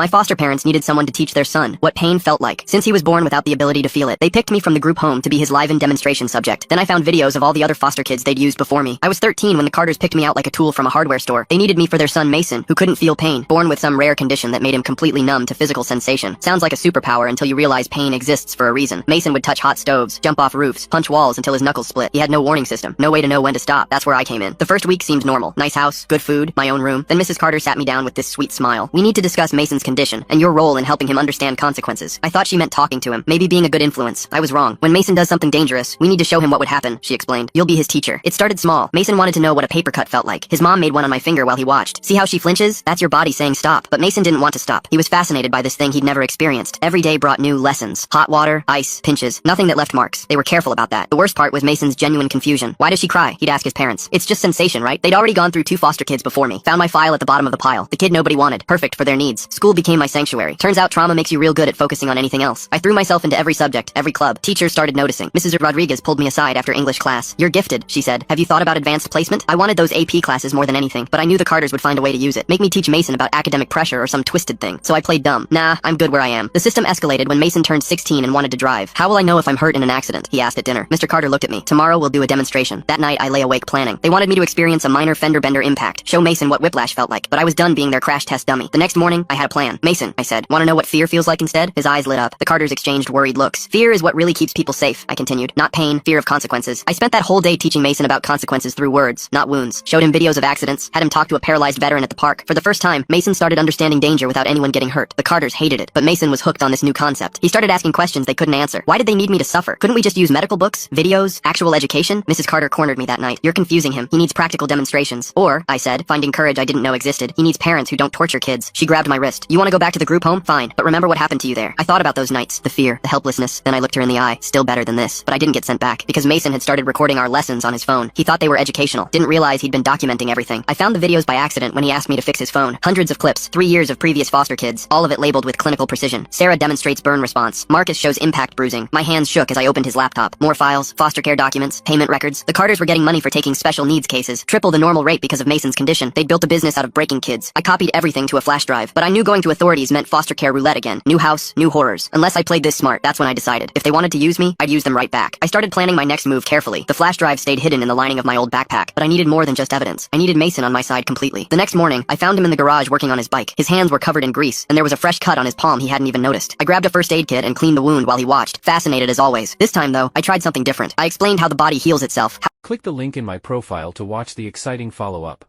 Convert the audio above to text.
My foster parents needed someone to teach their son what pain felt like, since he was born without the ability to feel it. They picked me from the group home to be his live-in demonstration subject. Then I found videos of all the other foster kids they'd used before me. I was 13 when the Carters picked me out like a tool from a hardware store. They needed me for their son Mason, who couldn't feel pain, born with some rare condition that made him completely numb to physical sensation. Sounds like a superpower until you realize pain exists for a reason. Mason would touch hot stoves, jump off roofs, punch walls until his knuckles split. He had no warning system, no way to know when to stop. That's where I came in. The first week seemed normal. Nice house, good food, my own room. Then Mrs. Carter sat me down with this sweet smile. "We need to discuss Mason's condition and your role in helping him understand consequences." I thought she meant talking to him, maybe being a good influence. I was wrong. "When Mason does something dangerous, we need to show him what would happen," she explained. "You'll be his teacher." It started small. Mason wanted to know what a paper cut felt like. His mom made one on my finger while he watched. "See how she flinches? That's your body saying stop." But Mason didn't want to stop. He was fascinated by this thing he'd never experienced. Every day brought new lessons. Hot water, ice, pinches, nothing that left marks. They were careful about that. The worst part was Mason's genuine confusion. "Why does she cry?" he'd ask his parents. "It's just sensation, right?" They'd already gone through 2 foster kids before me. Found my file at the bottom of the pile. The kid nobody wanted. Perfect for their needs. School became my sanctuary. Turns out trauma makes you real good at focusing on anything else. I threw myself into every subject, every club. Teachers started noticing. Mrs. Rodriguez pulled me aside after English class. "You're gifted," she said. "Have you thought about advanced placement?" I wanted those AP classes more than anything, but I knew the Carters would find a way to use it. Make me teach Mason about academic pressure or some twisted thing. So I played dumb. "Nah, I'm good where I am." The system escalated when Mason turned 16 and wanted to drive. "How will I know if I'm hurt in an accident?" he asked at dinner. Mr. Carter looked at me. "Tomorrow we'll do a demonstration." That night I lay awake planning. They wanted me to experience a minor fender bender impact, show Mason what whiplash felt like, but I was done being their crash test dummy. The next morning, I had a plan. "Mason," I said, "want to know what fear feels like instead?" His eyes lit up. The Carters exchanged worried looks. "Fear is what really keeps people safe," I continued. "Not pain, fear of consequences." I spent that whole day teaching Mason about consequences through words, not wounds. Showed him videos of accidents, had him talk to a paralyzed veteran at the park. For the first time, Mason started understanding danger without anyone getting hurt. The Carters hated it, but Mason was hooked on this new concept. He started asking questions they couldn't answer. Why did they need me to suffer? Couldn't we just use medical books, videos, actual education? Mrs. Carter cornered me that night. "You're confusing him. He needs practical demonstrations." Or, I said, finding courage I didn't know existed, "he needs parents who don't torture kids." She grabbed my wrist. "You want to go back to the group home? Fine. But remember what happened to you there." I thought about those nights, the fear, the helplessness. Then I looked her in the eye. Still better than this. But I didn't get sent back, because Mason had started recording our lessons on his phone. He thought they were educational. Didn't realize he'd been documenting everything. I found the videos by accident when he asked me to fix his phone. Hundreds of clips, 3 years of previous foster kids, all of it labeled with clinical precision. Sarah demonstrates burn response. Marcus shows impact bruising. My hands shook as I opened his laptop. More files, foster care documents, payment records. The Carters were getting money for taking special needs cases, triple the normal rate because of Mason's condition. They'd built a business out of breaking kids. I copied everything to a flash drive, but I knew going to authorities meant foster care roulette again. New house, new horrors. Unless I played this smart, that's when I decided. If they wanted to use me, I'd use them right back. I started planning my next move carefully. The flash drive stayed hidden in the lining of my old backpack, but I needed more than just evidence. I needed Mason on my side completely. The next morning, I found him in the garage working on his bike. His hands were covered in grease, and there was a fresh cut on his palm he hadn't even noticed. I grabbed a first aid kit and cleaned the wound while he watched, fascinated as always. This time, though, I tried something different. I explained how the body heals itself. Click the link in my profile to watch the exciting follow-up.